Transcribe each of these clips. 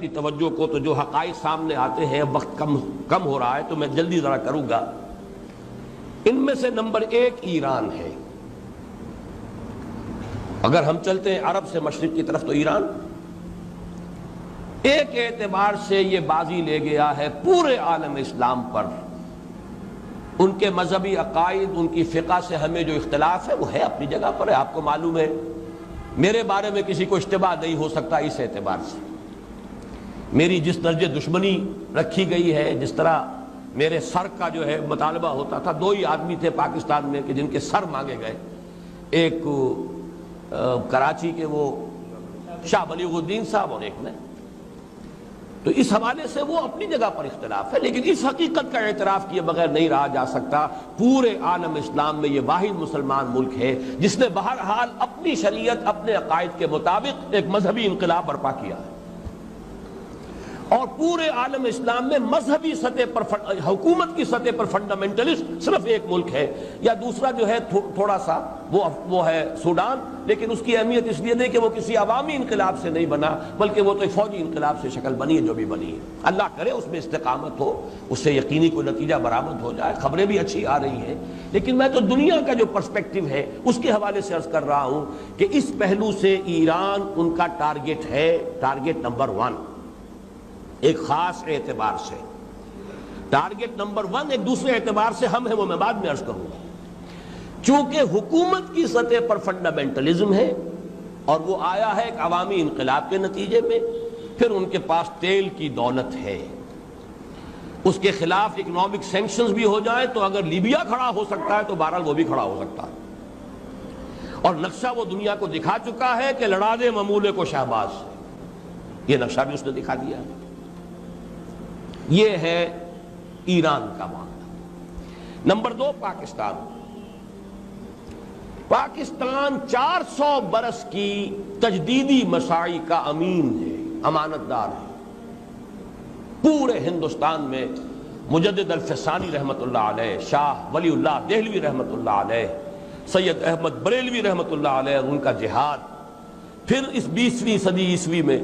کی توجہ کو تو جو حقائق سامنے آتے ہیں، وقت کم ہو رہا ہے تو میں جلدی ذرا کروں گا۔ ان میں سے نمبر ایک ایران ہے۔ اگر ہم چلتے ہیں عرب سے مشرق کی طرف تو ایران ایک اعتبار سے یہ بازی لے گیا ہے پورے عالم اسلام پر۔ ان کے مذہبی عقائد، ان کی فقہ سے ہمیں جو اختلاف ہے وہ ہے اپنی جگہ پر ہے۔ آپ کو معلوم ہے میرے بارے میں کسی کو اشتباہ نہیں ہو سکتا اس اعتبار سے۔ میری جس درجے دشمنی رکھی گئی ہے، جس طرح میرے سر کا جو ہے مطالبہ ہوتا تھا، دو ہی آدمی تھے پاکستان میں کہ جن کے سر مانگے گئے، ایک کراچی کے وہ شاہ بلیغ الدین صاحب اور ایک نے، تو اس حوالے سے وہ اپنی جگہ پر اختلاف ہے، لیکن اس حقیقت کا اعتراف کیے بغیر نہیں رہا جا سکتا پورے عالم اسلام میں یہ واحد مسلمان ملک ہے جس نے بہرحال اپنی شریعت، اپنے عقائد کے مطابق ایک مذہبی انقلاب برپا کیا ہے۔ اور پورے عالم اسلام میں مذہبی سطح پر، حکومت کی سطح پر فنڈامنٹلسٹ صرف ایک ملک ہے، یا دوسرا جو ہے تھوڑا سا وہ ہے سوڈان، لیکن اس کی اہمیت اس لیے نہیں کہ وہ کسی عوامی انقلاب سے نہیں بنا، بلکہ وہ تو ایک فوجی انقلاب سے شکل بنی ہے جو بھی بنی ہے۔ اللہ کرے اس میں استقامت ہو، اس سے یقینی کوئی نتیجہ برآمد ہو جائے۔ خبریں بھی اچھی آ رہی ہیں، لیکن میں تو دنیا کا جو پرسپیکٹو ہے اس کے حوالے سے عرض کر رہا ہوں کہ اس پہلو سے ایران ان کا ٹارگٹ ہے، ٹارگٹ نمبر 1 ایک خاص اعتبار سے۔ ٹارگٹ نمبر 1 ایک دوسرے اعتبار سے ہم ہیں، وہ میں بعد میں عرض کروں گا۔ چونکہ حکومت کی سطح پر فنڈامنٹلزم ہے اور وہ آیا ہے ایک عوامی انقلاب کے نتیجے میں، پھر ان کے پاس تیل کی دولت ہے، اس کے خلاف اکنامک سینکشنز بھی ہو جائیں تو اگر لیبیا کھڑا ہو سکتا ہے تو بہرحال وہ بھی کھڑا ہو سکتا ہے، اور نقشہ وہ دنیا کو دکھا چکا ہے کہ لڑا دے ممولے کو شہباز سے، یہ نقشہ بھی اس نے دکھا دیا ہے۔ یہ ہے ایران کا معاملہ۔ نمبر 2 پاکستان۔ پاکستان 400 برس کی تجدیدی مساعی کا امین ہے، امانت دار ہے۔ پورے ہندوستان میں مجدد الفسانی رحمت اللہ علیہ، شاہ ولی اللہ دہلوی رحمت اللہ علیہ، سید احمد بریلوی رحمت اللہ علیہ، ان کا جہاد، پھر اس 20ویں صدی عیسوی میں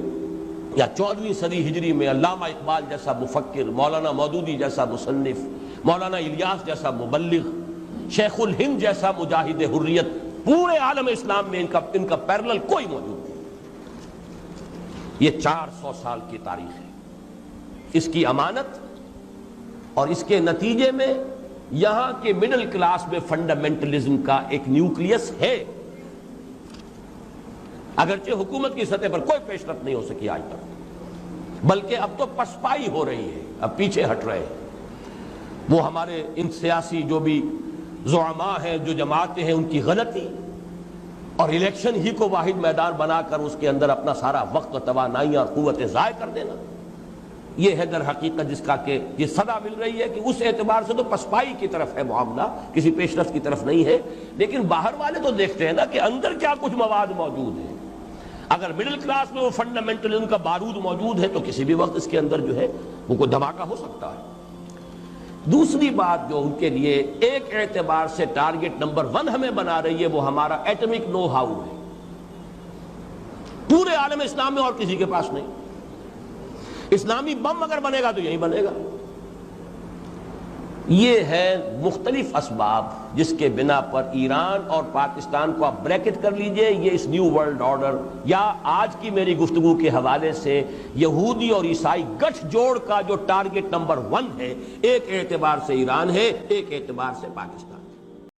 یا 14ویں صدی ہجری میں علامہ اقبال جیسا مفکر، مولانا مودودی جیسا مصنف، مولانا الیاس جیسا مبلغ، شیخ الہند جیسا مجاہد حریت، پورے عالم اسلام میں ان کا پیرلل کوئی موجود نہیں۔ یہ 400 سال کی تاریخ ہے، اس کی امانت، اور اس کے نتیجے میں یہاں کے مڈل کلاس میں فنڈامنٹلزم کا ایک نیوکلیس ہے، اگرچہ حکومت کی سطح پر کوئی پیش رفت نہیں ہو سکی آج تک، بلکہ اب تو پسپائی ہو رہی ہے، اب پیچھے ہٹ رہے ہیں۔ وہ ہمارے ان سیاسی جو بھی زعماء ہیں، جو جماعتیں ہیں، ان کی غلطی اور الیکشن ہی کو واحد میدان بنا کر اس کے اندر اپنا سارا وقت و توانائی اور قوتیں ضائع کر دینا، یہ ہے در حقیقت جس کا کہ یہ صدا مل رہی ہے کہ اس اعتبار سے تو پسپائی کی طرف ہے معاملہ، کسی پیش رفت کی طرف نہیں ہے۔ لیکن باہر والے تو دیکھتے ہیں نا کہ اندر کیا کچھ مواد موجود ہے۔ اگر مڈل کلاس میں وہ فنڈامنٹلزم کا بارود موجود ہے تو کسی بھی وقت اس کے اندر جو ہے وہ کوئی دھماکہ ہو سکتا ہے۔ دوسری بات جو ان کے لیے ایک اعتبار سے ٹارگٹ نمبر 1 ہمیں بنا رہی ہے، وہ ہمارا ایٹمک نو ہاؤ ہے۔ پورے عالم اسلام میں اور کسی کے پاس نہیں۔ اسلامی بم اگر بنے گا تو یہی بنے گا۔ یہ ہے مختلف اسباب جس کے بنا پر ایران اور پاکستان کو آپ بریکٹ کر لیجئے، یہ اس نیو ورلڈ آرڈر یا آج کی میری گفتگو کے حوالے سے یہودی اور عیسائی گٹھ جوڑ کا جو ٹارگٹ نمبر 1 ہے، ایک اعتبار سے ایران ہے، ایک اعتبار سے پاکستان۔